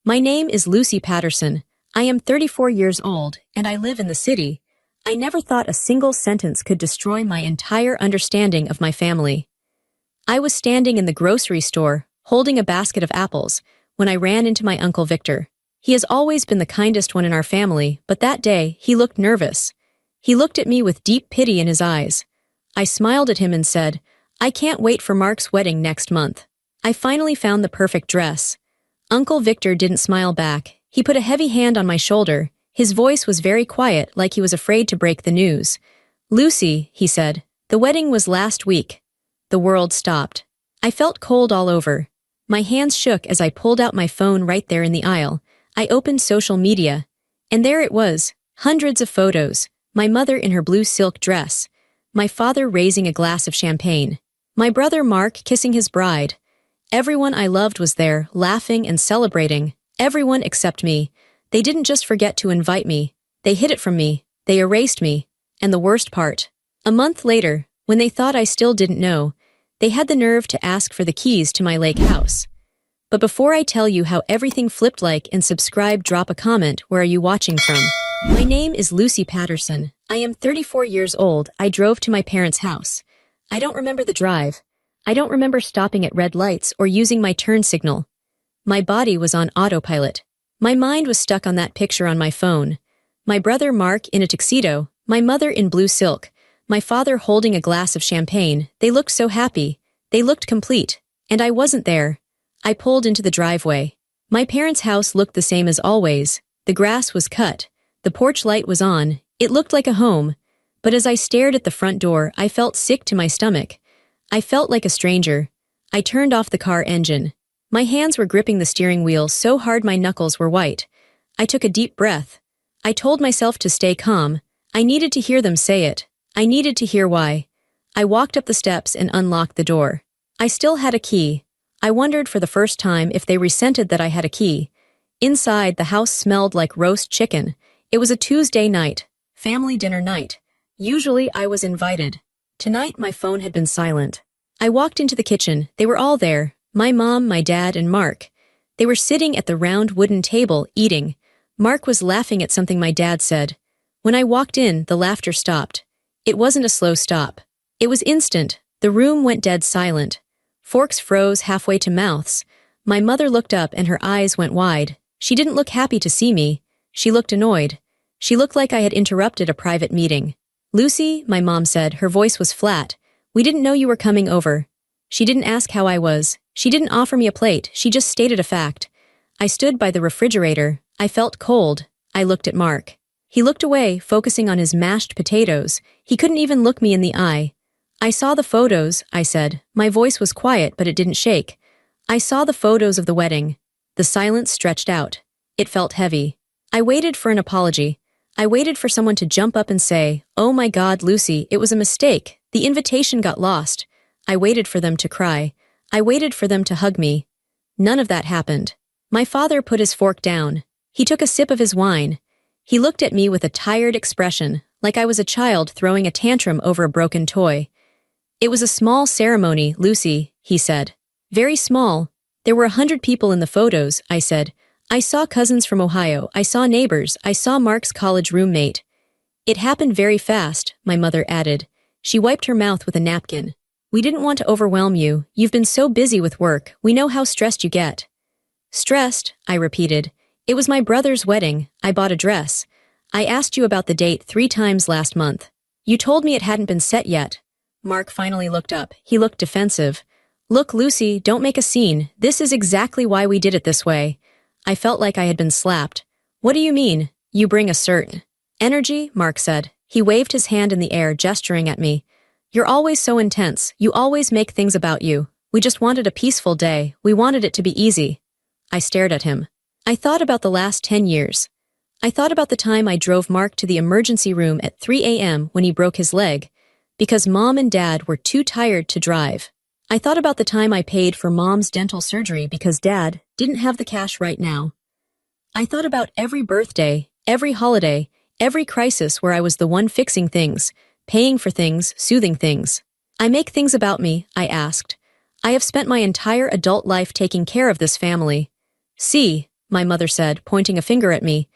My name is Lucy Patterson. I am 34 years old, and I live in the city. I never thought a single sentence could destroy my entire understanding of my family. I was standing in the grocery store, holding a basket of apples, when I ran into my Uncle Victor. He has always been the kindest one in our family, but that day, he looked nervous. He looked at me with deep pity in his eyes. I smiled at him and said, "I can't wait for Mark's wedding next month. I finally found the perfect dress." Uncle Victor didn't smile back. He put a heavy hand on my shoulder. His voice was very quiet, like he was afraid to break the news. "Lucy," he said, "the wedding was last week." The world stopped. I felt cold all over. My hands shook as I pulled out my phone right there in the aisle. I opened social media. And there it was, hundreds of photos. My mother in her blue silk dress. My father raising a glass of champagne. My brother Mark kissing his bride. Everyone I loved was there, laughing and celebrating. Everyone except me. They didn't just forget to invite me. They hid it from me. They erased me. And the worst part. A month later, when they thought I still didn't know, they had the nerve to ask for the keys to my lake house. But before I tell you how everything flipped, like and subscribe, drop a comment. Where are you watching from? My name is Lucy Patterson. I am 34 years old. I drove to my parents' house. I don't remember the drive. I don't remember stopping at red lights or using my turn signal. My body was on autopilot. My mind was stuck on that picture on my phone. My brother Mark in a tuxedo, my mother in blue silk, my father holding a glass of champagne. They looked so happy. They looked complete. And I wasn't there. I pulled into the driveway. My parents' house looked the same as always. The grass was cut. The porch light was on. It looked like a home. But as I stared at the front door, I felt sick to my stomach. I felt like a stranger. I turned off the car engine. My hands were gripping the steering wheel so hard my knuckles were white. I took a deep breath. I told myself to stay calm. I needed to hear them say it. I needed to hear why. I walked up the steps and unlocked the door. I still had a key. I wondered for the first time if they resented that I had a key. Inside, the house smelled like roast chicken. It was a Tuesday night. Family dinner night. Usually I was invited. Tonight my phone had been silent. I walked into the kitchen. They were all there. My mom, my dad, and Mark. They were sitting at the round wooden table, eating. Mark was laughing at something my dad said. When I walked in, the laughter stopped. It wasn't a slow stop. It was instant. The room went dead silent. Forks froze halfway to mouths. My mother looked up and her eyes went wide. She didn't look happy to see me. She looked annoyed. She looked like I had interrupted a private meeting. "Lucy," my mom said, her voice was flat. "We didn't know you were coming over." She didn't ask how I was. She didn't offer me a plate. She just stated a fact. I stood by the refrigerator. I felt cold. I looked at Mark. He looked away, focusing on his mashed potatoes. He couldn't even look me in the eye. "I saw the photos," I said. My voice was quiet, but it didn't shake. "I saw the photos of the wedding." The silence stretched out. It felt heavy. I waited for an apology. I waited for someone to jump up and say, "Oh my God, Lucy, it was a mistake. The invitation got lost." I waited for them to cry. I waited for them to hug me. None of that happened. My father put his fork down. He took a sip of his wine. He looked at me with a tired expression, like I was a child throwing a tantrum over a broken toy. "It was a small ceremony, Lucy," he said. "Very small. There were 100 people in the photos," I said. "I saw cousins from Ohio. I saw neighbors. I saw Mark's college roommate." "It happened very fast," my mother added. She wiped her mouth with a napkin. "We didn't want to overwhelm you. You've been so busy with work. We know how stressed you get." "Stressed," I repeated. "It was my brother's wedding. I bought a dress. I asked you about the date 3 times last month. You told me it hadn't been set yet." Mark finally looked up. He looked defensive. "Look, Lucy, don't make a scene. This is exactly why we did it this way." I felt like I had been slapped. "What do you mean? You bring a certain energy," Mark said. He waved his hand in the air, gesturing at me. "You're always so intense. You always make things about you. We just wanted a peaceful day. We wanted it to be easy." I stared at him. I thought about the last 10 years. I thought about the time I drove Mark to the emergency room at 3 a.m. when he broke his leg, because Mom and Dad were too tired to drive. I thought about the time I paid for Mom's dental surgery because Dad didn't have the cash right now. I thought about every birthday, every holiday, every crisis where I was the one fixing things, paying for things, soothing things. "I make things about me," I asked. "I have spent my entire adult life taking care of this family." "See," my mother said, pointing a finger at me.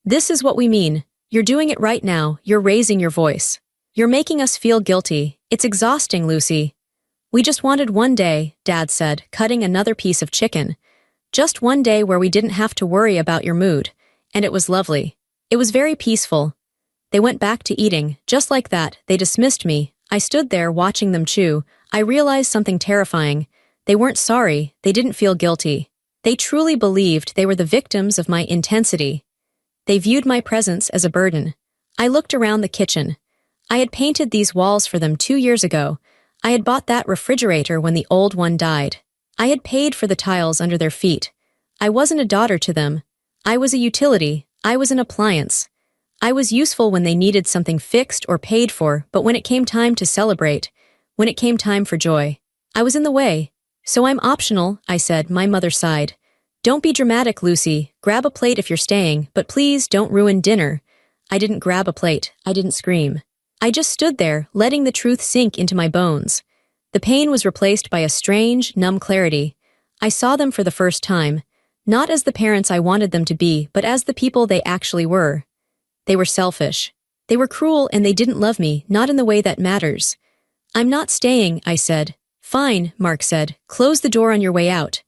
This is what we mean. You're doing it right now, you're raising your voice. You're making us feel guilty. It's exhausting, Lucy. We just wanted one day, Dad said, cutting another piece of chicken. Just one day where we didn't have to worry about your mood. And it was lovely. It was very peaceful. They went back to eating. Just like that, they dismissed me. I stood there watching them chew. I realized something terrifying. They weren't sorry. They didn't feel guilty. They truly believed they were the victims of my intensity. They viewed my presence as a burden. I looked around the kitchen. I had painted these walls for them 2 years ago. I had bought that refrigerator when the old one died. I had paid for the tiles under their feet. I wasn't a daughter to them. I was a utility. I was an appliance. I was useful when they needed something fixed or paid for, but when it came time to celebrate, when it came time for joy, I was in the way. So I'm optional, I said. My mother sighed. Don't be dramatic, Lucy. Grab a plate if you're staying, but please don't ruin dinner. I didn't grab a plate. I didn't scream. I just stood there, letting the truth sink into my bones. The pain was replaced by a strange, numb clarity. I saw them for the first time, not as the parents I wanted them to be, but as the people they actually were. They were selfish. They were cruel, and they didn't love me, not in the way that matters. I'm not staying, I said. Fine, Mark said. Close the door on your way out.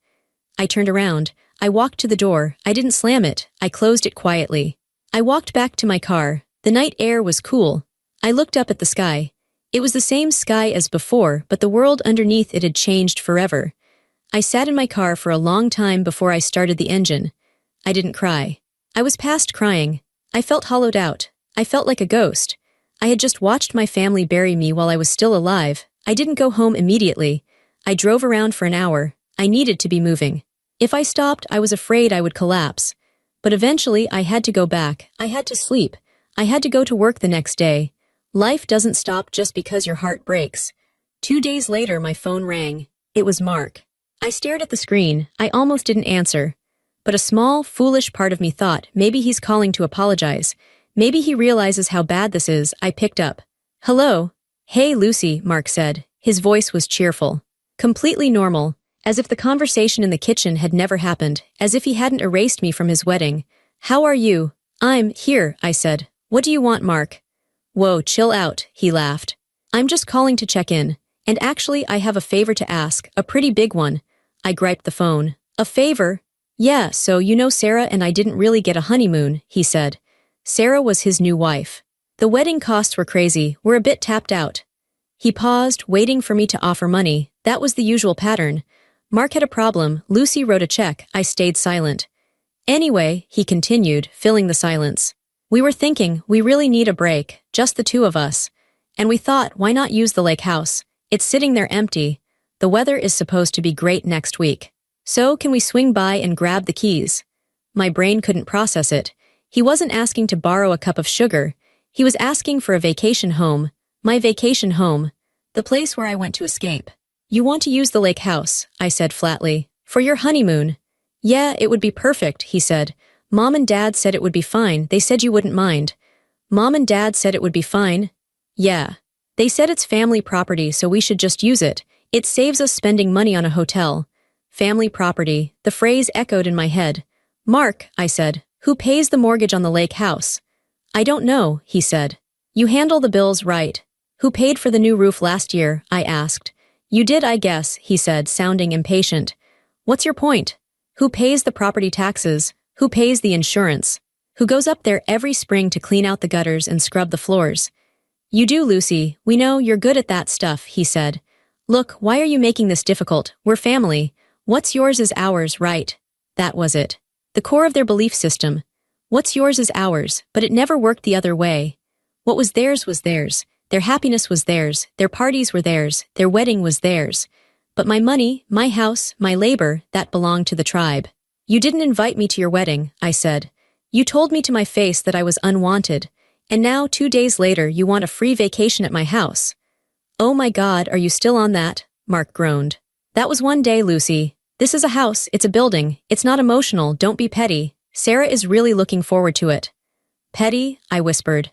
I turned around. I walked to the door. I didn't slam it. I closed it quietly. I walked back to my car. The night air was cool. I looked up at the sky. It was the same sky as before, but the world underneath it had changed forever. I sat in my car for a long time before I started the engine. I didn't cry. I was past crying. I felt hollowed out. I felt like a ghost. I had just watched my family bury me while I was still alive. I didn't go home immediately. I drove around for an hour. I needed to be moving. If I stopped, I was afraid I would collapse. But eventually, I had to go back. I had to sleep. I had to go to work the next day. Life doesn't stop just because your heart breaks. 2 days later, my phone rang. It was Mark. I stared at the screen. I almost didn't answer. But a small, foolish part of me thought, maybe he's calling to apologize. Maybe he realizes how bad this is. I picked up. Hello? Hey, Lucy, Mark said. His voice was cheerful. Completely normal. As if the conversation in the kitchen had never happened. As if he hadn't erased me from his wedding. How are you? I'm here, I said. What do you want, Mark? Whoa, chill out, he laughed. I'm just calling to check in. And actually, I have a favor to ask, a pretty big one. I griped the phone. A favor? Yeah, so you know Sarah and I didn't really get a honeymoon, he said. Sarah was his new wife. The wedding costs were crazy, we're a bit tapped out. He paused, waiting for me to offer money. That was the usual pattern. Mark had a problem. Lucy wrote a check. I stayed silent. Anyway, he continued, filling the silence. We were thinking, we really need a break, just the two of us. And we thought, why not use the lake house? It's sitting there empty. The weather is supposed to be great next week. So can we swing by and grab the keys? My brain couldn't process it. He wasn't asking to borrow a cup of sugar. He was asking for a vacation home. My vacation home. The place where I went to escape. You want to use the lake house, I said flatly. For your honeymoon. Yeah, it would be perfect, he said. Mom and Dad said it would be fine. They said you wouldn't mind. Mom and Dad said it would be fine? Yeah. They said it's family property, so we should just use it. It saves us spending money on a hotel. Family property. The phrase echoed in my head. Mark, I said, who pays the mortgage on the lake house? I don't know, he said. You handle the bills, right? Who paid for the new roof last year? I asked. You did, I guess, he said, sounding impatient. What's your point? Who pays the property taxes? Who pays the insurance? Who goes up there every spring to clean out the gutters and scrub the floors? You do, Lucy. We know you're good at that stuff, he said. Look, why are you making this difficult? We're family. What's yours is ours, right? That was it. The core of their belief system. What's yours is ours, but it never worked the other way. What was theirs was theirs. Their happiness was theirs. Their parties were theirs. Their wedding was theirs. But my money, my house, my labor, that belonged to the tribe. You didn't invite me to your wedding, I said. You told me to my face that I was unwanted. And now, 2 days later, you want a free vacation at my house. Oh my God, are you still on that? Mark groaned. That was one day, Lucy. This is a house, it's a building. It's not emotional, don't be petty. Sarah is really looking forward to it. Petty? I whispered.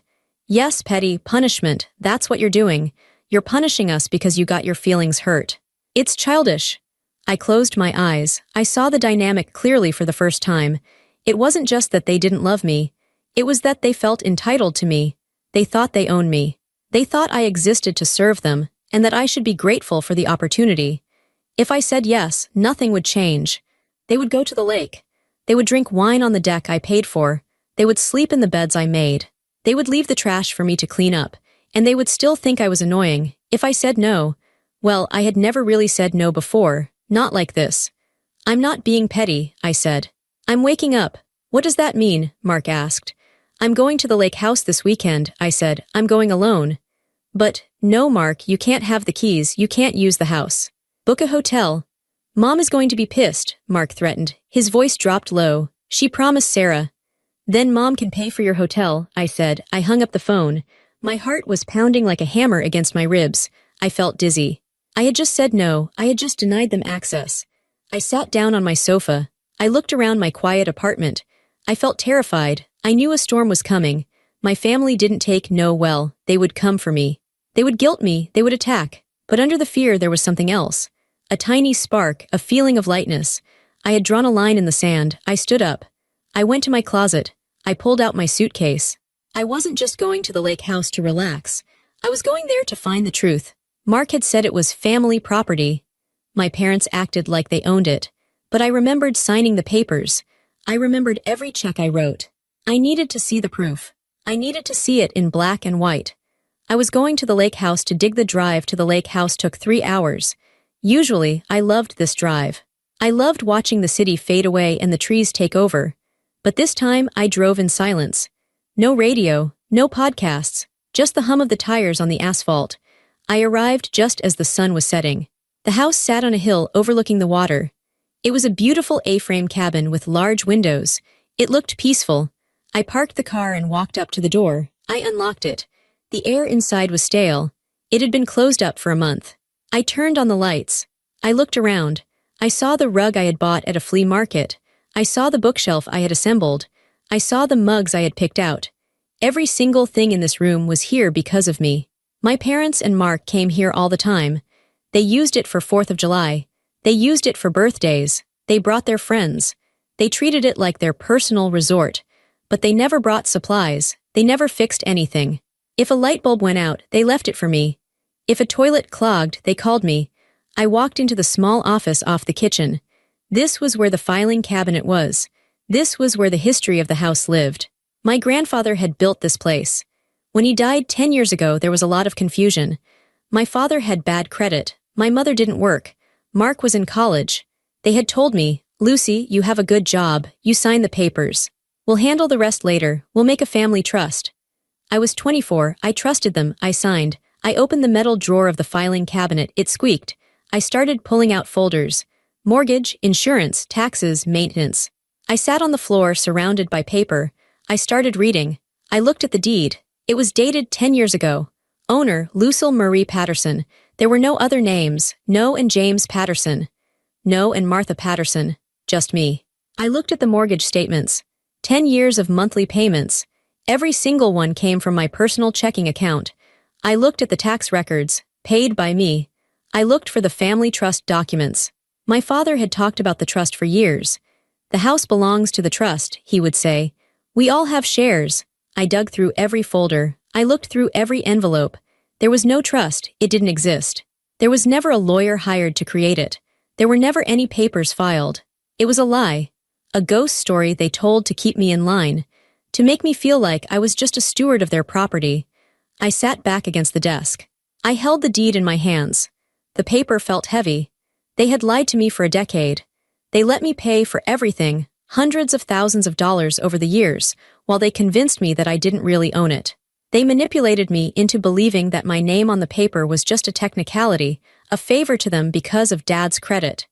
Yes, petty, punishment. That's what you're doing. You're punishing us because you got your feelings hurt. It's childish. I closed my eyes. I saw the dynamic clearly for the first time. It wasn't just that they didn't love me. It was that they felt entitled to me. They thought they owned me. They thought I existed to serve them, and that I should be grateful for the opportunity. If I said yes, nothing would change. They would go to the lake. They would drink wine on the deck I paid for. They would sleep in the beds I made. They would leave the trash for me to clean up, and they would still think I was annoying. If I said no, well, I had never really said no before, not like this. I'm not being petty, I said. I'm waking up. What does that mean? Mark asked. I'm going to the lake house this weekend, I said. I'm going alone. But, no, Mark, you can't have the keys. You can't use the house. Book a hotel. Mom is going to be pissed, Mark threatened. His voice dropped low. She promised Sarah. Then Mom can pay for your hotel, I said. I hung up the phone. My heart was pounding like a hammer against my ribs. I felt dizzy. I had just said no. I had just denied them access. I sat down on my sofa. I looked around my quiet apartment. I felt terrified. I knew a storm was coming. My family didn't take no well. They would come for me. They would guilt me. They would attack. But under the fear there was something else. A tiny spark, a feeling of lightness. I had drawn a line in the sand. I stood up. I went to my closet. I pulled out my suitcase. I wasn't just going to the lake house to relax. I was going there to find the truth. Mark had said it was family property. My parents acted like they owned it. But I remembered signing the papers. I remembered every check I wrote. I needed to see the proof. I needed to see it in black and white. I was going to the lake house to dig. The drive to the lake house took 3 hours. Usually, I loved this drive. I loved watching the city fade away and the trees take over. But this time, I drove in silence. No radio, no podcasts, just the hum of the tires on the asphalt. I arrived just as the sun was setting. The house sat on a hill overlooking the water. It was a beautiful A-frame cabin with large windows. It looked peaceful. I parked the car and walked up to the door. I unlocked it. The air inside was stale. It had been closed up for a month. I turned on the lights. I looked around. I saw the rug I had bought at a flea market. I saw the bookshelf I had assembled. I saw the mugs I had picked out. Every single thing in this room was here because of me. My parents and Mark came here all the time. They used it for 4th of July. They used it for birthdays. They brought their friends. They treated it like their personal resort. But they never brought supplies. They never fixed anything. If a light bulb went out, they left it for me. If a toilet clogged, they called me. I walked into the small office off the kitchen. This was where the filing cabinet was. This was where the history of the house lived. My grandfather had built this place. When he died 10 years ago, there was a lot of confusion. My father had bad credit. My mother didn't work. Mark was in college. They had told me, Lucy, you have a good job. You sign the papers. We'll handle the rest later. We'll make a family trust. I was 24. I trusted them. I signed. I opened the metal drawer of the filing cabinet. It squeaked. I started pulling out folders. Mortgage, insurance, taxes, maintenance. I sat on the floor surrounded by paper. I started reading. I looked at the deed. It was dated 10 years ago. Owner, Lucille Marie Patterson. There were no other names. No and James Patterson. No and Martha Patterson. Just me. I looked at the mortgage statements. 10 years of monthly payments. Every single one came from my personal checking account. I looked at the tax records. Paid by me. I looked for the family trust documents. My father had talked about the trust for years. The house belongs to the trust, he would say. We all have shares. I dug through every folder. I looked through every envelope. There was no trust. It didn't exist. There was never a lawyer hired to create it. There were never any papers filed. It was a lie. A ghost story they told to keep me in line. To make me feel like I was just a steward of their property. I sat back against the desk. I held the deed in my hands. The paper felt heavy. They had lied to me for a decade. They let me pay for everything, hundreds of thousands of dollars over the years, while they convinced me that I didn't really own it. They manipulated me into believing that my name on the paper was just a technicality, a favor to them because of Dad's credit.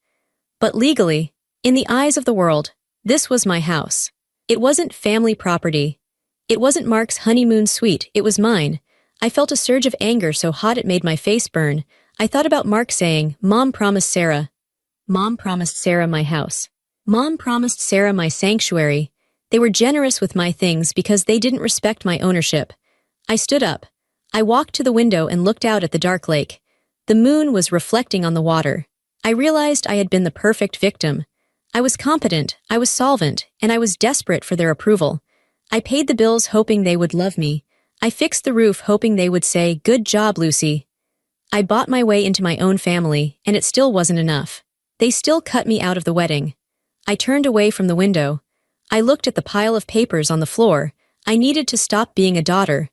But legally, in the eyes of the world, this was my house. It wasn't family property. It wasn't Mark's honeymoon suite, it was mine. I felt a surge of anger so hot it made my face burn. I thought about Mark saying, Mom promised Sarah. Mom promised Sarah my house. Mom promised Sarah my sanctuary. They were generous with my things because they didn't respect my ownership. I stood up. I walked to the window and looked out at the dark lake. The moon was reflecting on the water. I realized I had been the perfect victim. I was competent, I was solvent, and I was desperate for their approval. I paid the bills hoping they would love me. I fixed the roof hoping they would say, "Good job, Lucy." I bought my way into my own family, and it still wasn't enough. They still cut me out of the wedding. I turned away from the window. I looked at the pile of papers on the floor. I needed to stop being a daughter.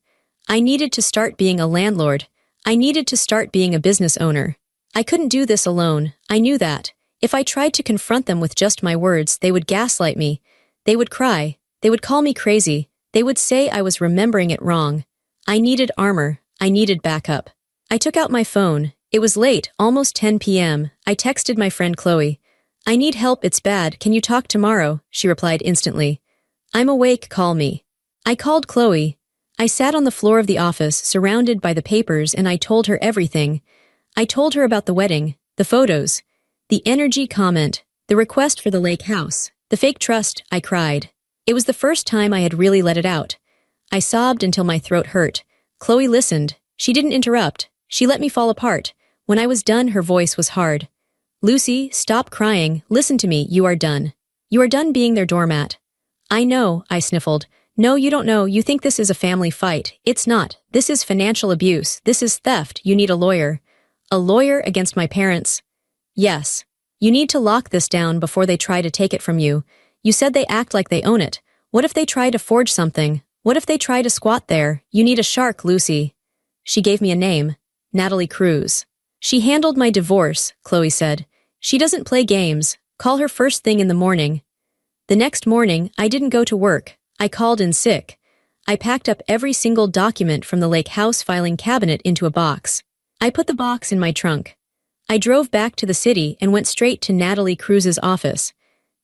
I needed to start being a landlord. I needed to start being a business owner. I couldn't do this alone, I knew that. If I tried to confront them with just my words, they would gaslight me. They would cry. They would call me crazy. They would say I was remembering it wrong. I needed armor. I needed backup. I took out my phone. It was late, almost 10 p.m. I texted my friend Chloe. "I need help, it's bad, can you talk tomorrow?" She replied instantly. "I'm awake, call me." I called Chloe. I sat on the floor of the office, surrounded by the papers, and I told her everything. I told her about the wedding, the photos, the energy comment, the request for the lake house, the fake trust. I cried. It was the first time I had really let it out. I sobbed until my throat hurt. Chloe listened. She didn't interrupt. She let me fall apart. When I was done, her voice was hard. "Lucy, stop crying. Listen to me, you are done. You are done being their doormat." "I know," I sniffled. "No, you don't know. You think this is a family fight. It's not. This is financial abuse. This is theft. You need a lawyer." "A lawyer against my parents?" "Yes. You need to lock this down before they try to take it from you. You said they act like they own it. What if they try to forge something? What if they try to squat there? You need a shark, Lucy." She gave me a name. Natalie Cruz. "She handled my divorce," Chloe said. "She doesn't play games. Call her first thing in the morning." The next morning, I didn't go to work. I called in sick. I packed up every single document from the lake house filing cabinet into a box. I put the box in my trunk. I drove back to the city and went straight to Natalie Cruz's office.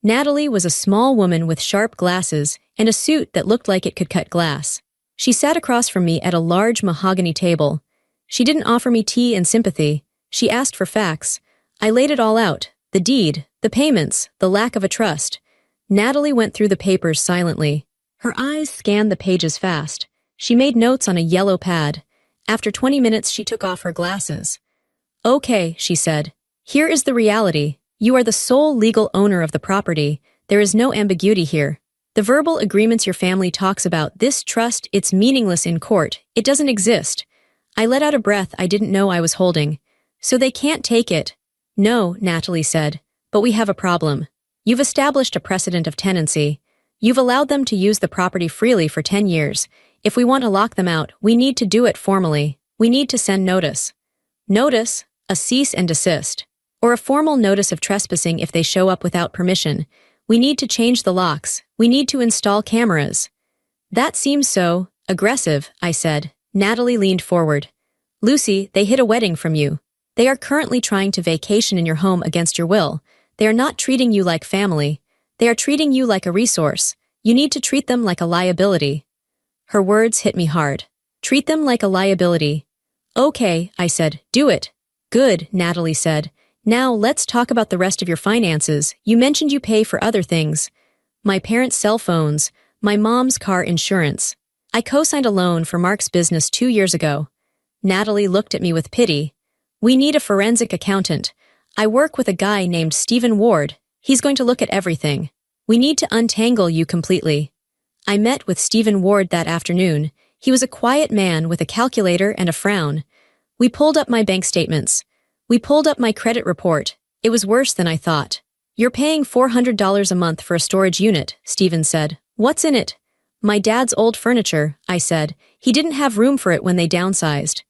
Natalie was a small woman with sharp glasses and a suit that looked like it could cut glass. She sat across from me at a large mahogany table. She didn't offer me tea and sympathy. She asked for facts. I laid it all out. The deed, the payments, the lack of a trust. Natalie went through the papers silently. Her eyes scanned the pages fast. She made notes on a yellow pad. After 20 minutes, she took off her glasses. "Okay," she said. "Here is the reality. You are the sole legal owner of the property. There is no ambiguity here. The verbal agreements your family talks about, this trust, it's meaningless in court. It doesn't exist." I let out a breath I didn't know I was holding. "So they can't take it?" "No," Natalie said. "But we have a problem. You've established a precedent of tenancy. You've allowed them to use the property freely for 10 years. If we want to lock them out, we need to do it formally. We need to send notice." "Notice? A cease and desist. Or a formal notice of trespassing if they show up without permission. We need to change the locks. We need to install cameras." "That seems so aggressive," I said. Natalie leaned forward. "Lucy, they hid a wedding from you. They are currently trying to vacation in your home against your will. They are not treating you like family. They are treating you like a resource. You need to treat them like a liability." Her words hit me hard. "Treat them like a liability." "Okay," I said. "Do it." "Good," Natalie said. "Now let's talk about the rest of your finances. You mentioned you pay for other things. My parents' cell phones, my mom's car insurance. I co-signed a loan for Mark's business 2 years ago." Natalie looked at me with pity. "We need a forensic accountant. I work with a guy named Stephen Ward. He's going to look at everything. We need to untangle you completely." I met with Stephen Ward that afternoon. He was a quiet man with a calculator and a frown. We pulled up my bank statements. We pulled up my credit report. It was worse than I thought. "You're paying $400 a month for a storage unit," Stephen said. "What's in it?" "My dad's old furniture," I said. "He didn't have room for it when they downsized."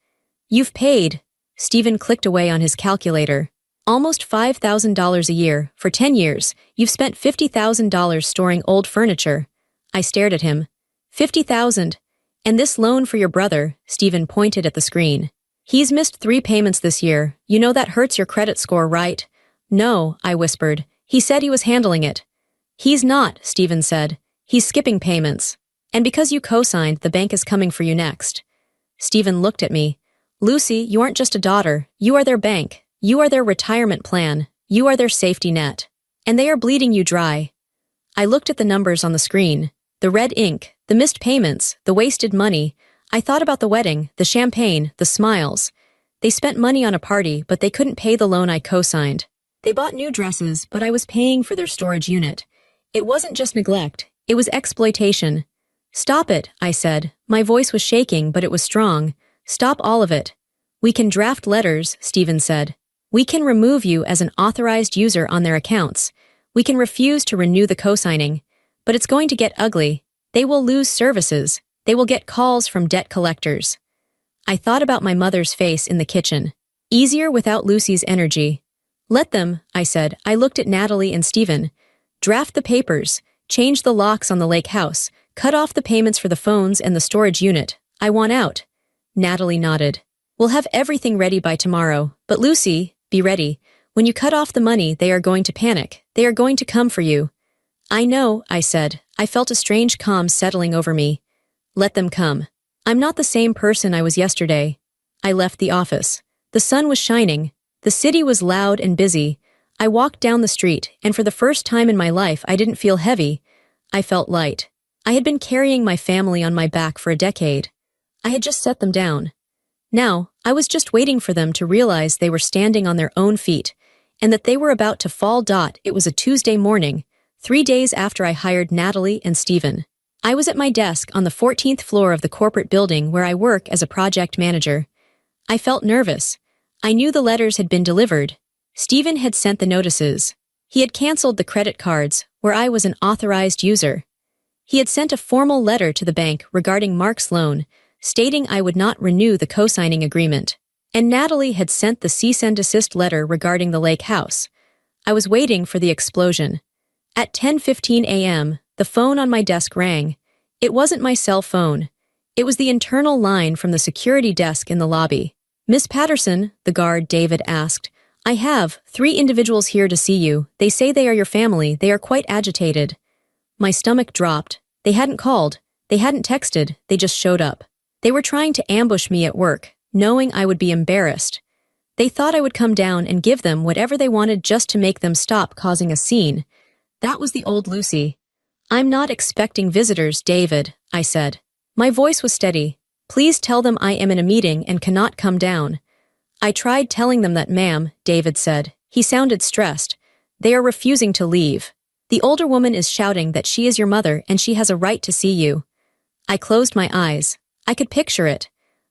"You've paid." Stephen clicked away on his calculator. "Almost $5,000 a year. For 10 years, you've spent $50,000 storing old furniture." I stared at him. "50,000? And this loan for your brother," Stephen pointed at the screen. "He's missed 3 payments this year. You know that hurts your credit score, right?" "No," I whispered. "He said he was handling it." "He's not," Stephen said. "He's skipping payments. And because you co-signed, the bank is coming for you next." Stephen looked at me. "Lucy, you aren't just a daughter. You are their bank. You are their retirement plan. You are their safety net. And they are bleeding you dry." I looked at the numbers on the screen. The red ink, the missed payments, the wasted money. I thought about the wedding, the champagne, the smiles. They spent money on a party, but they couldn't pay the loan I co-signed. They bought new dresses, but I was paying for their storage unit. It wasn't just neglect, it was exploitation. Stop it, I said. My voice was shaking, but it was strong. Stop all of it. We can draft letters, Stephen said. We can remove you as an authorized user on their accounts. We can refuse to renew the co-signing. But it's going to get ugly. They will lose services. They will get calls from debt collectors. I thought about my mother's face in the kitchen. Easier without Lucy's energy. Let them, I said. I looked at Natalie and Stephen. Draft the papers. Change the locks on the lake house. Cut off the payments for the phones and the storage unit. I want out. Natalie nodded. We'll have everything ready by tomorrow. But Lucy, be ready. When you cut off the money, they are going to panic. They are going to come for you. I know, I said. I felt a strange calm settling over me. Let them come. I'm not the same person I was yesterday. I left the office. The sun was shining. The city was loud and busy. I walked down the street, and for the first time in my life, I didn't feel heavy. I felt light. I had been carrying my family on my back for a decade. I had just set them down. Now, I was just waiting for them to realize they were standing on their own feet, and that they were about to fall. It was a Tuesday morning, 3 days after I hired Natalie and Stephen. I was at my desk on the 14th floor of the corporate building where I work as a project manager. I felt nervous. I knew the letters had been delivered. Stephen had sent the notices. He had canceled the credit cards, where I was an authorized user. He had sent a formal letter to the bank regarding Mark's loan, stating I would not renew the co-signing agreement. And Natalie had sent the cease and desist letter regarding the lake house. I was waiting for the explosion. At 10:15 a.m., the phone on my desk rang. It wasn't my cell phone. It was the internal line from the security desk in the lobby. Miss Patterson, the guard David asked, I have 3 individuals here to see you. They say they are your family. They are quite agitated. My stomach dropped. They hadn't called. They hadn't texted. They just showed up. They were trying to ambush me at work, knowing I would be embarrassed. They thought I would come down and give them whatever they wanted just to make them stop causing a scene. That was the old Lucy. I'm not expecting visitors, David, I said. My voice was steady. Please tell them I am in a meeting and cannot come down. I tried telling them that, ma'am, David said. He sounded stressed. They are refusing to leave. The older woman is shouting that she is your mother and she has a right to see you. I closed my eyes. I could picture it.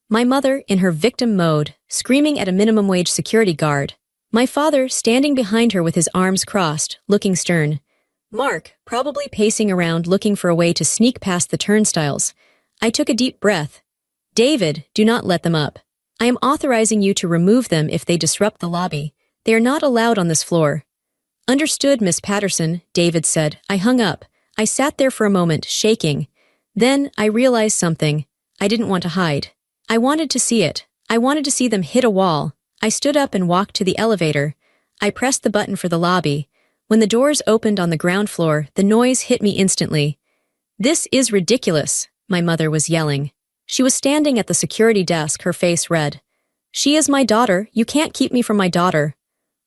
My mother, in her victim mode, screaming at a minimum wage security guard. My father, standing behind her with his arms crossed, looking stern. Mark, probably pacing around looking for a way to sneak past the turnstiles. I took a deep breath. David, do not let them up. I am authorizing you to remove them if they disrupt the lobby. They are not allowed on this floor. Understood, Miss Patterson, David said. I hung up. I sat there for a moment, shaking. Then I realized something. I didn't want to hide. I wanted to see it. I wanted to see them hit a wall. I stood up and walked to the elevator. I pressed the button for the lobby. When the doors opened on the ground floor, the noise hit me instantly. This is ridiculous, my mother was yelling. She was standing at the security desk, her face red. She is my daughter. You can't keep me from my daughter.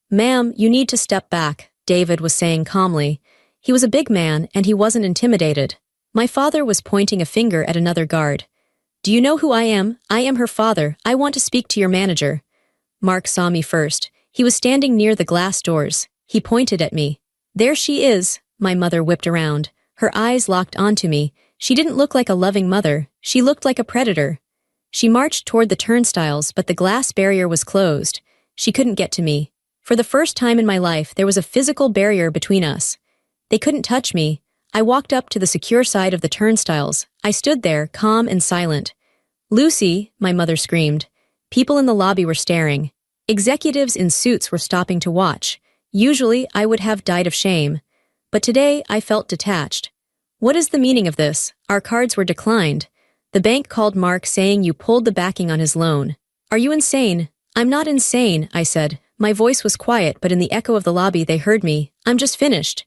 Ma'am, you need to step back, David was saying calmly. He was a big man, and he wasn't intimidated. My father was pointing a finger at another guard. Do you know who I am? I am her father. I want to speak to your manager. Mark saw me first. He was standing near the glass doors. He pointed at me. There she is, my mother whipped around. Her eyes locked onto me. She didn't look like a loving mother. She looked like a predator. She marched toward the turnstiles, but the glass barrier was closed. She couldn't get to me. For the first time in my life, there was a physical barrier between us. They couldn't touch me. I walked up to the secure side of the turnstiles. I stood there, calm and silent. Lucy, my mother screamed. People in the lobby were staring. Executives in suits were stopping to watch. Usually, I would have died of shame. But today, I felt detached. What is the meaning of this? Our cards were declined. The bank called Mark saying you pulled the backing on his loan. Are you insane? I'm not insane, I said. My voice was quiet, but in the echo of the lobby they heard me. I'm just finished.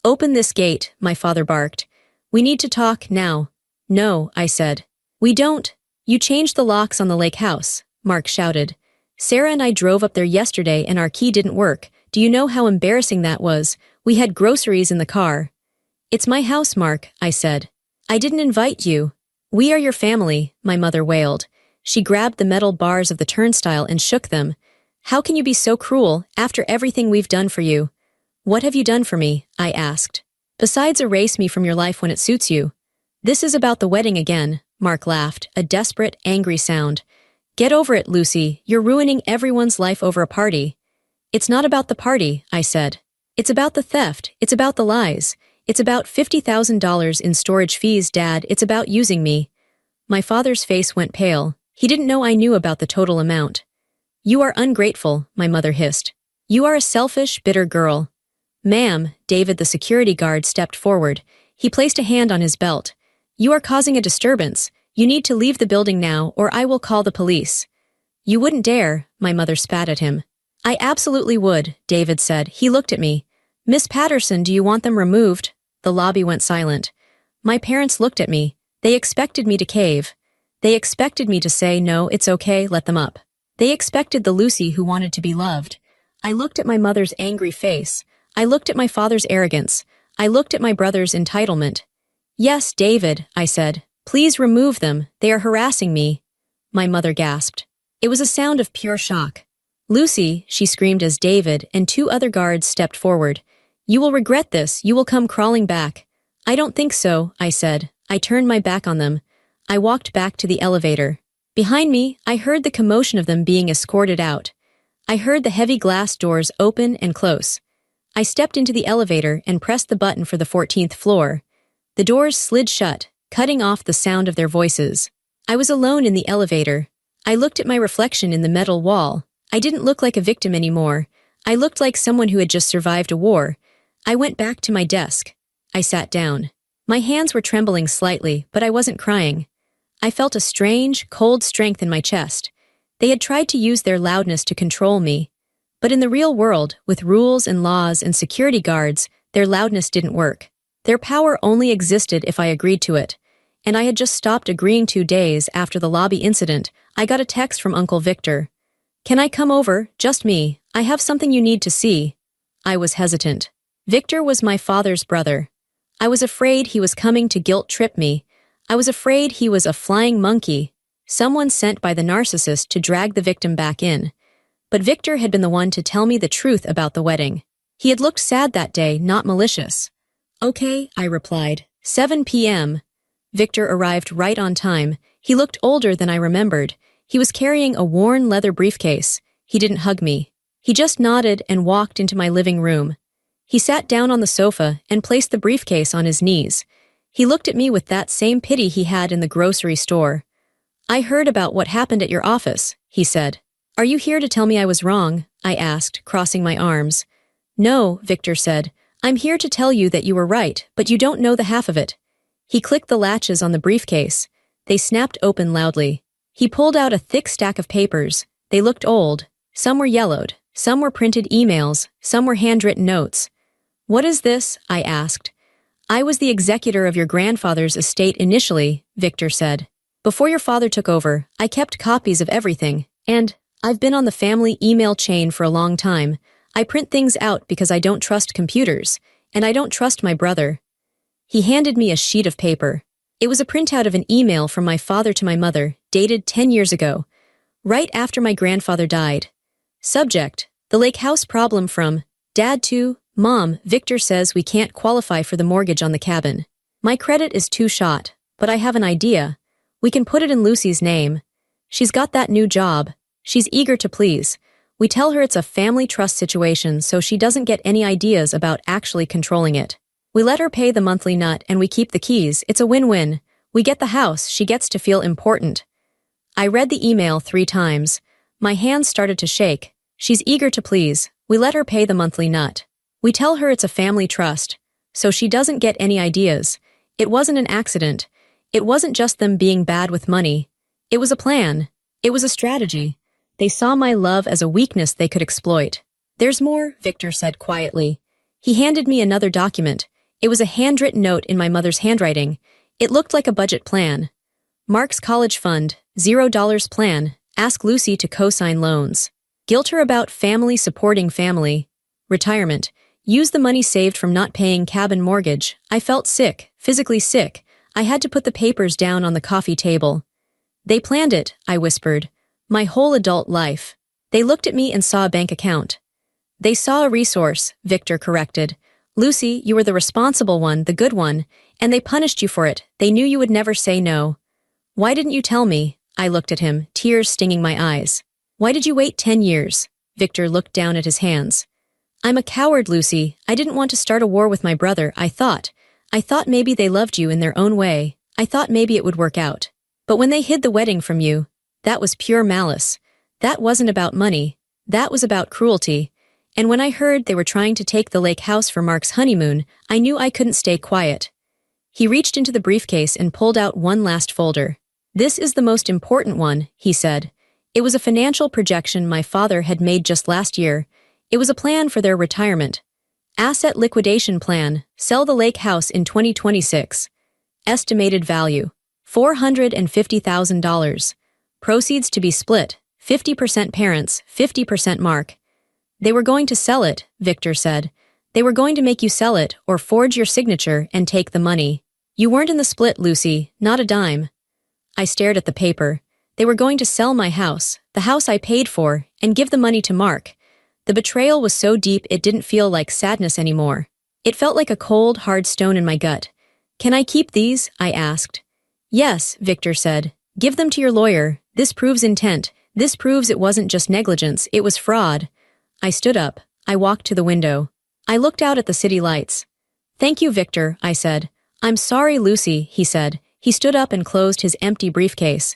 Open this gate, my father barked. We need to talk now. No, I said. We don't. You changed the locks on the lake house, Mark shouted. Sarah and I drove up there yesterday and our key didn't work. Do you know how embarrassing that was? We had groceries in the car. It's my house, Mark, I said. I didn't invite you. We are your family, my mother wailed. She grabbed the metal bars of the turnstile and shook them. How can you be so cruel after everything we've done for you? What have you done for me? I asked. Besides erase me from your life when it suits you. This is about the wedding again, Mark laughed, a desperate, angry sound. Get over it, Lucy, you're ruining everyone's life over a party. It's not about the party, I said. It's about the theft, it's about the lies. It's about $50,000 in storage fees, Dad, it's about using me. My father's face went pale. He didn't know I knew about the total amount. You are ungrateful, my mother hissed. You are a selfish, bitter girl. Ma'am, David the security guard stepped forward. He placed a hand on his belt. You are causing a disturbance. You need to leave the building now or I will call the police. You wouldn't dare, my mother spat at him. I absolutely would, David said. He looked at me. Miss Patterson, do you want them removed? The lobby went silent. My parents looked at me. They expected me to cave. They expected me to say, no, it's okay, let them up. They expected the Lucy who wanted to be loved. I looked at my mother's angry face. I looked at my father's arrogance. I looked at my brother's entitlement. Yes, David, I said. Please remove them. They are harassing me. My mother gasped. It was a sound of pure shock. Lucy, she screamed as David and two other guards stepped forward. You will regret this. You will come crawling back. I don't think so, I said. I turned my back on them. I walked back to the elevator. Behind me, I heard the commotion of them being escorted out. I heard the heavy glass doors open and close. I stepped into the elevator and pressed the button for the 14th floor. The doors slid shut, cutting off the sound of their voices. I was alone in the elevator. I looked at my reflection in the metal wall. I didn't look like a victim anymore. I looked like someone who had just survived a war. I went back to my desk. I sat down. My hands were trembling slightly, but I wasn't crying. I felt a strange, cold strength in my chest. They had tried to use their loudness to control me. But in the real world, with rules and laws and security guards, their loudness didn't work. Their power only existed if I agreed to it. And I had just stopped agreeing 2 days after the lobby incident. I got a text from Uncle Victor. Can I come over? Just me. I have something you need to see. I was hesitant. Victor was my father's brother. I was afraid he was coming to guilt-trip me. I was afraid he was a flying monkey, someone sent by the narcissist to drag the victim back in. But Victor had been the one to tell me the truth about the wedding. He had looked sad that day, not malicious. Okay, I replied. 7 p.m. Victor arrived right on time. He looked older than I remembered. He was carrying a worn leather briefcase. He didn't hug me. He just nodded and walked into my living room. He sat down on the sofa and placed the briefcase on his knees. He looked at me with that same pity he had in the grocery store. I heard about what happened at your office, he said. Are you here to tell me I was wrong? I asked, crossing my arms. No, Victor said. I'm here to tell you that you were right, but you don't know the half of it. He clicked the latches on the briefcase. They snapped open loudly. He pulled out a thick stack of papers. They looked old. Some were yellowed. Some were printed emails. Some were handwritten notes. What is this? I asked. I was the executor of your grandfather's estate initially, Victor said. Before your father took over, I kept copies of everything, and I've been on the family email chain for a long time. I print things out because I don't trust computers, and I don't trust my brother. He handed me a sheet of paper. It was a printout of an email from my father to my mother, dated 10 years ago, right after my grandfather died. Subject: the lake house problem from Dad to Mom. Victor says we can't qualify for the mortgage on the cabin. My credit is too shot, but I have an idea. We can put it in Lucy's name. She's got that new job. She's eager to please. We tell her it's a family trust situation so she doesn't get any ideas about actually controlling it. We let her pay the monthly nut and we keep the keys. It's a win-win. We get the house. She gets to feel important. I read the email 3 times. My hands started to shake. She's eager to please. We let her pay the monthly nut. We tell her it's a family trust, so she doesn't get any ideas. It wasn't an accident. It wasn't just them being bad with money. It was a plan. It was a strategy. They saw my love as a weakness they could exploit. There's more, Victor said quietly. He handed me another document. It was a handwritten note in my mother's handwriting. It looked like a budget plan. Mark's college fund, $0 plan. Ask Lucy to co-sign loans. Guilt her about family supporting family. Retirement. Use the money saved from not paying cabin mortgage. I felt sick, physically sick. I had to put the papers down on the coffee table. They planned it, I whispered. My whole adult life. They looked at me and saw a bank account. They saw a resource, Victor corrected. Lucy, you were the responsible one, the good one, and they punished you for it. They knew you would never say no. Why didn't you tell me? I looked at him, tears stinging my eyes. Why did you wait 10 years? Victor looked down at his hands. I'm a coward, Lucy. I didn't want to start a war with my brother, I thought. I thought maybe they loved you in their own way. I thought maybe it would work out. But when they hid the wedding from you, that was pure malice. That wasn't about money. That was about cruelty. And when I heard they were trying to take the lake house for Mark's honeymoon, I knew I couldn't stay quiet. He reached into the briefcase and pulled out one last folder. This is the most important one, he said. It was a financial projection my father had made just last year. It was a plan for their retirement. Asset liquidation plan, sell the lake house in 2026. Estimated value, $450,000. Proceeds to be split, 50% parents, 50% Mark. They were going to sell it, Victor said. They were going to make you sell it or forge your signature and take the money. You weren't in the split, Lucy, not a dime. I stared at the paper. They were going to sell my house, the house I paid for, and give the money to Mark. The betrayal was so deep it didn't feel like sadness anymore. It felt like a cold, hard stone in my gut. Can I keep these? I asked. Yes, Victor said. Give them to your lawyer. This proves intent. This proves it wasn't just negligence, it was fraud. I stood up. I walked to the window. I looked out at the city lights. Thank you, Victor, I said. I'm sorry, Lucy, he said. He stood up and closed his empty briefcase.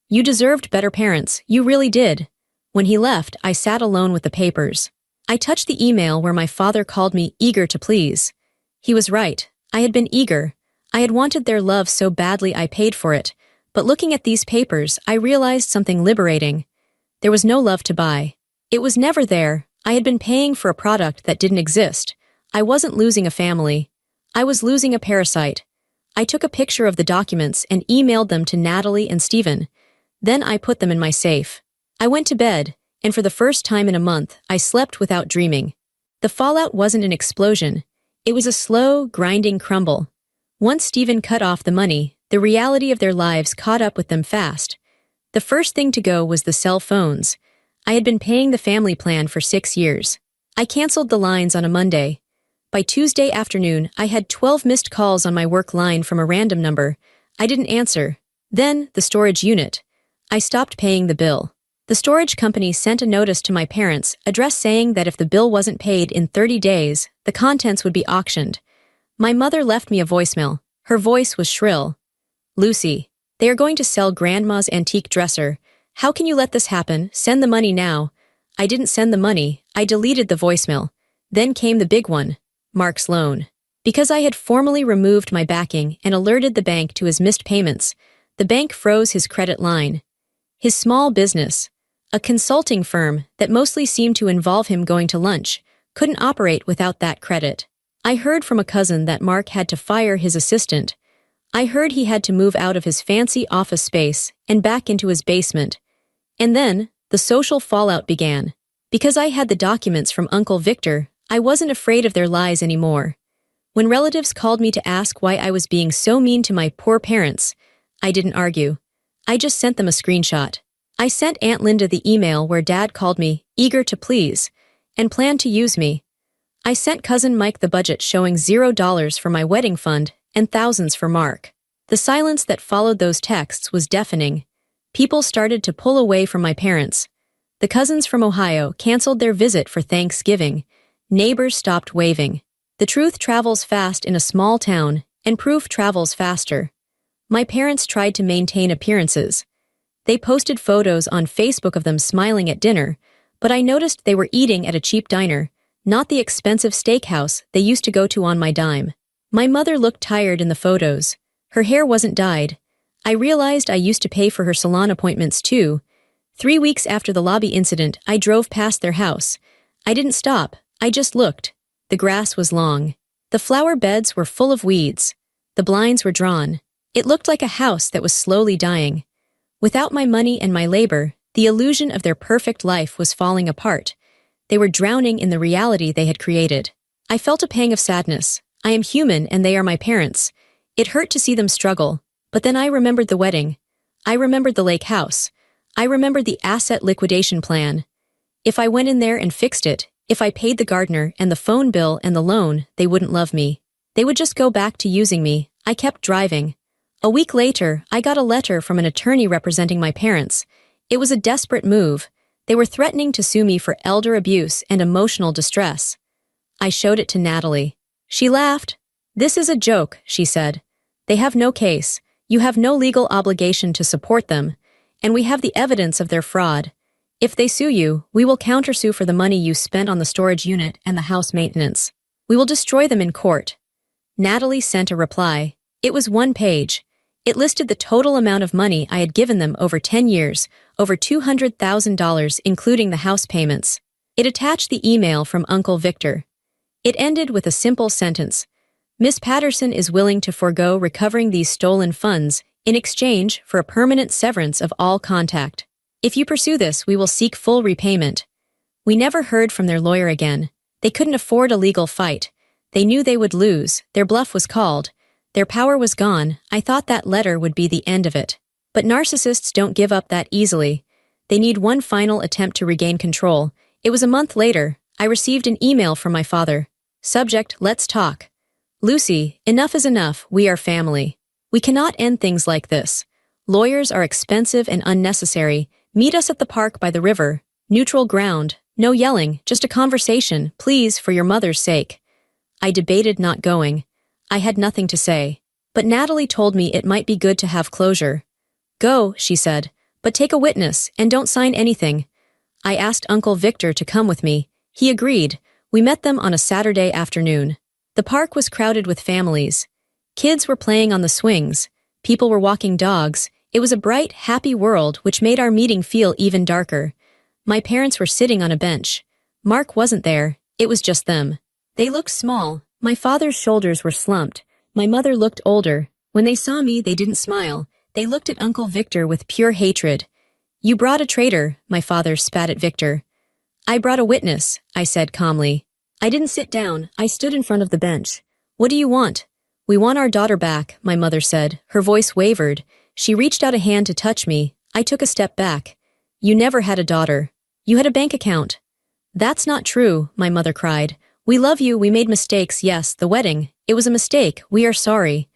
You deserved better parents, you really did. When he left, I sat alone with the papers. I touched the email where my father called me eager to please. He was right. I had been eager. I had wanted their love so badly I paid for it. But looking at these papers, I realized something liberating. There was no love to buy. It was never there. I had been paying for a product that didn't exist. I wasn't losing a family. I was losing a parasite. I took a picture of the documents and emailed them to Natalie and Stephen. Then I put them in my safe. I went to bed, and for the first time in a month, I slept without dreaming. The fallout wasn't an explosion. It was a slow, grinding crumble. Once Stephen cut off the money, the reality of their lives caught up with them fast. The first thing to go was the cell phones. I had been paying the family plan for 6 years. I canceled the lines on a Monday. By Tuesday afternoon, I had 12 missed calls on my work line from a random number. I didn't answer. Then, the storage unit. I stopped paying the bill. The storage company sent a notice to my parents' address saying that if the bill wasn't paid in 30 days, the contents would be auctioned. My mother left me a voicemail. Her voice was shrill. Lucy, they are going to sell Grandma's antique dresser. How can you let this happen? Send the money now. I didn't send the money. I deleted the voicemail. Then came the big one. Mark's loan. Because I had formally removed my backing and alerted the bank to his missed payments, the bank froze his credit line. His small business, a consulting firm that mostly seemed to involve him going to lunch, couldn't operate without that credit. I heard from a cousin that Mark had to fire his assistant. I heard he had to move out of his fancy office space and back into his basement. And then, the social fallout began. Because I had the documents from Uncle Victor, I wasn't afraid of their lies anymore. When relatives called me to ask why I was being so mean to my poor parents, I didn't argue. I just sent them a screenshot. I sent Aunt Linda the email where Dad called me, eager to please, and planned to use me. I sent Cousin Mike the budget showing $0 for my wedding fund and thousands for Mark. The silence that followed those texts was deafening. People started to pull away from my parents. The cousins from Ohio canceled their visit for Thanksgiving. Neighbors stopped waving. The truth travels fast in a small town, and proof travels faster. My parents tried to maintain appearances. They posted photos on Facebook of them smiling at dinner, but I noticed they were eating at a cheap diner, not the expensive steakhouse they used to go to on my dime. My mother looked tired in the photos. Her hair wasn't dyed. I realized I used to pay for her salon appointments too. 3 weeks after the lobby incident, I drove past their house. I didn't stop. I just looked. The grass was long. The flower beds were full of weeds. The blinds were drawn. It looked like a house that was slowly dying. Without my money and my labor, the illusion of their perfect life was falling apart. They were drowning in the reality they had created. I felt a pang of sadness. I am human and they are my parents. It hurt to see them struggle, but then I remembered the wedding. I remembered the lake house. I remembered the asset liquidation plan. If I went in there and fixed it, if I paid the gardener and the phone bill and the loan, they wouldn't love me. They would just go back to using me. I kept driving. A week later, I got a letter from an attorney representing my parents. It was a desperate move. They were threatening to sue me for elder abuse and emotional distress. I showed it to Natalie. She laughed. "This is a joke," she said. "They have no case. You have no legal obligation to support them. And we have the evidence of their fraud. If they sue you, we will countersue for the money you spent on the storage unit and the house maintenance. We will destroy them in court." Natalie sent a reply. It was 1 page. It listed the total amount of money I had given them over 10 years, over $200,000 including the house payments. It attached the email from Uncle Victor. It ended with a simple sentence. "Miss Patterson is willing to forego recovering these stolen funds in exchange for a permanent severance of all contact. If you pursue this, we will seek full repayment." We never heard from their lawyer again. They couldn't afford a legal fight. They knew they would lose. Their bluff was called. Their power was gone. I thought that letter would be the end of it. But narcissists don't give up that easily. They need one final attempt to regain control. It was a month later. I received an email from my father. Subject: "Let's talk." "Lucy, enough is enough. We are family. We cannot end things like this. Lawyers are expensive and unnecessary. Meet us at the park by the river. Neutral ground. No yelling, just a conversation, please, for your mother's sake." I debated not going. I had nothing to say. But Natalie told me it might be good to have closure. "Go," she said, "but take a witness and don't sign anything." I asked Uncle Victor to come with me. He agreed. We met them on a Saturday afternoon. The park was crowded with families. Kids were playing on the swings. People were walking dogs. It was a bright, happy world which made our meeting feel even darker. My parents were sitting on a bench. Mark wasn't there. It was just them. They looked small. My father's shoulders were slumped. My mother looked older. When they saw me, they didn't smile. They looked at Uncle Victor with pure hatred. "You brought a traitor," my father spat at Victor. "I brought a witness," I said calmly. I didn't sit down. I stood in front of the bench. "What do you want?" "We want our daughter back," my mother said. Her voice wavered. She reached out a hand to touch me. I took a step back. "You never had a daughter. You had a bank account." "That's not true," my mother cried. "We love you, we made mistakes, yes, the wedding. It was a mistake, we are sorry."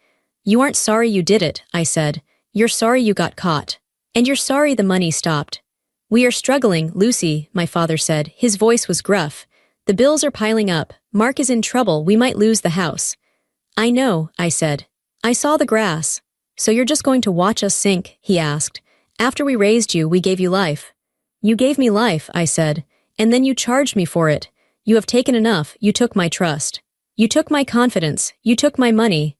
"You aren't sorry you did it," I said. "You're sorry you got caught. And you're sorry the money stopped." "We are struggling, Lucy," my father said. His voice was gruff. "The bills are piling up. Mark is in trouble, we might lose the house." "I know," I said. "I saw the grass." "So you're just going to watch us sink?" he asked. "After we raised you, we gave you life." "You gave me life," I said. "And then you charged me for it. You have taken enough, you took my trust. You took my confidence, you took my money."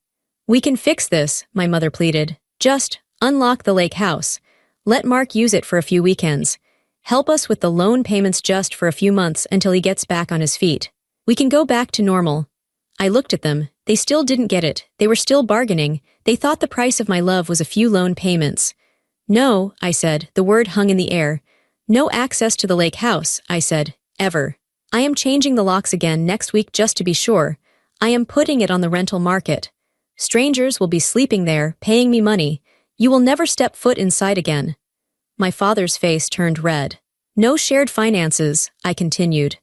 "We can fix this," my mother pleaded. "Just unlock the lake house. Let Mark use it for a few weekends. Help us with the loan payments just for a few months until he gets back on his feet. We can go back to normal." I looked at them. They still didn't get it. They were still bargaining. They thought the price of my love was a few loan payments. "No," I said. The word hung in the air. "No access to the lake house," I said. "Ever. I am changing the locks again next week just to be sure. I am putting it on the rental market. Strangers will be sleeping there, paying me money. You will never step foot inside again." My father's face turned red. "No shared finances," I continued.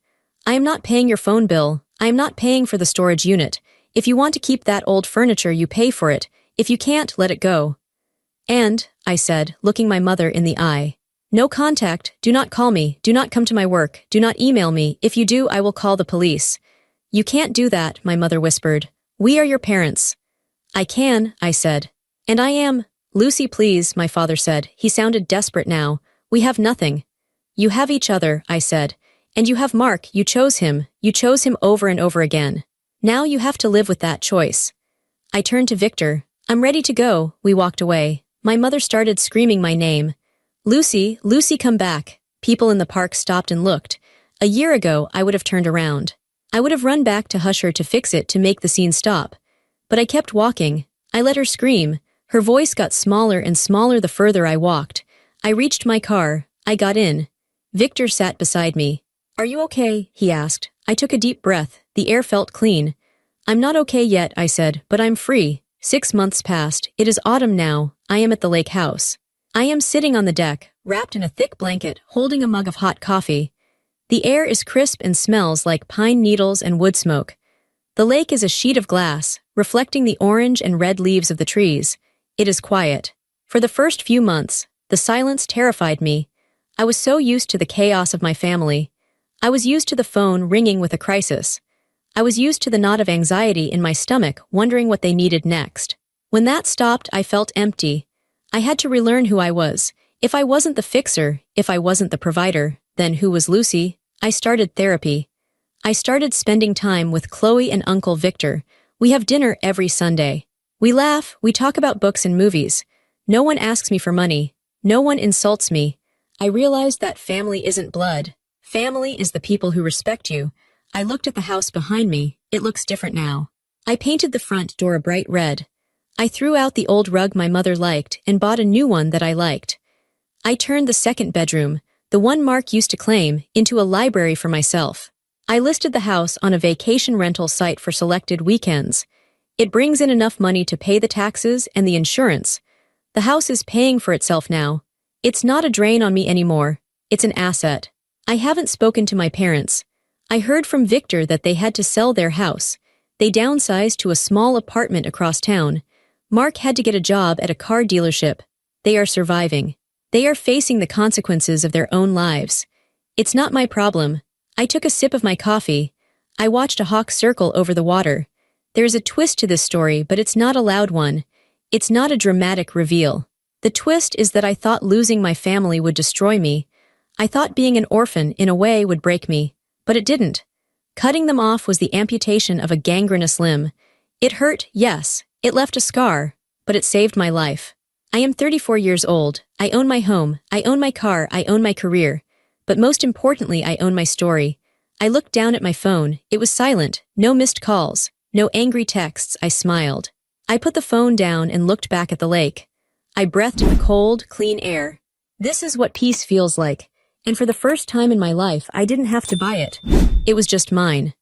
"I am not paying your phone bill. I am not paying for the storage unit. If you want to keep that old furniture, you pay for it. If you can't, let it go." "And," I said, looking my mother in the eye, "no contact, do not call me, do not come to my work, do not email me. If you do, I will call the police." "You can't do that," my mother whispered. "We are your parents." "I can," I said. "And I am." "Lucy, please," my father said. He sounded desperate now. "We have nothing." "You have each other," I said. "And you have Mark, you chose him. You chose him over and over again. Now you have to live with that choice." I turned to Victor. "I'm ready to go." We walked away. My mother started screaming my name. "Lucy, Lucy, come back." People in the park stopped and looked. A year ago, I would have turned around. I would have run back to hush her, to fix it, to make the scene stop. But I kept walking. I let her scream. Her voice got smaller and smaller the further I walked. I reached my car. I got in. Victor sat beside me. "Are you okay?" he asked. I took a deep breath. The air felt clean. "I'm not okay yet," I said, "but I'm free. 6 months passed. It is autumn now. I am at the lake house. I am sitting on the deck, wrapped in a thick blanket, holding a mug of hot coffee. The air is crisp and smells like pine needles and wood smoke. The lake is a sheet of glass, reflecting the orange and red leaves of the trees. It is quiet. For the first few months, the silence terrified me. I was so used to the chaos of my family. I was used to the phone ringing with a crisis. I was used to the knot of anxiety in my stomach, wondering what they needed next. When that stopped, I felt empty. I had to relearn who I was. If I wasn't the fixer, if I wasn't the provider, then who was Lucy? I started therapy. I started spending time with Chloe and Uncle Victor. We have dinner every Sunday. We laugh, we talk about books and movies. No one asks me for money. No one insults me. I realized that family isn't blood. Family is the people who respect you. I looked at the house behind me. It looks different now. I painted the front door a bright red. I threw out the old rug my mother liked and bought a new one that I liked. I turned the second bedroom, the one Mark used to claim, into a library for myself. I listed the house on a vacation rental site for selected weekends. It brings in enough money to pay the taxes and the insurance. The house is paying for itself now. It's not a drain on me anymore. It's an asset. I haven't spoken to my parents. I heard from Victor that they had to sell their house. They downsized to a small apartment across town. Mark had to get a job at a car dealership. They are surviving. They are facing the consequences of their own lives. It's not my problem. I took a sip of my coffee. I watched a hawk circle over the water. There's a twist to this story, but it's not a loud one. It's not a dramatic reveal. The twist is that I thought losing my family would destroy me. I thought being an orphan, in a way, would break me. But it didn't. Cutting them off was the amputation of a gangrenous limb. It hurt, yes. It left a scar. But it saved my life. I am 34 years old. I own my home. I own my car. I own my career. But most importantly, I own my story. I looked down at my phone. It was silent. No missed calls. No angry texts. I smiled. I put the phone down and looked back at the lake. I breathed in the cold, clean air. This is what peace feels like. And for the first time in my life, I didn't have to buy it. It was just mine.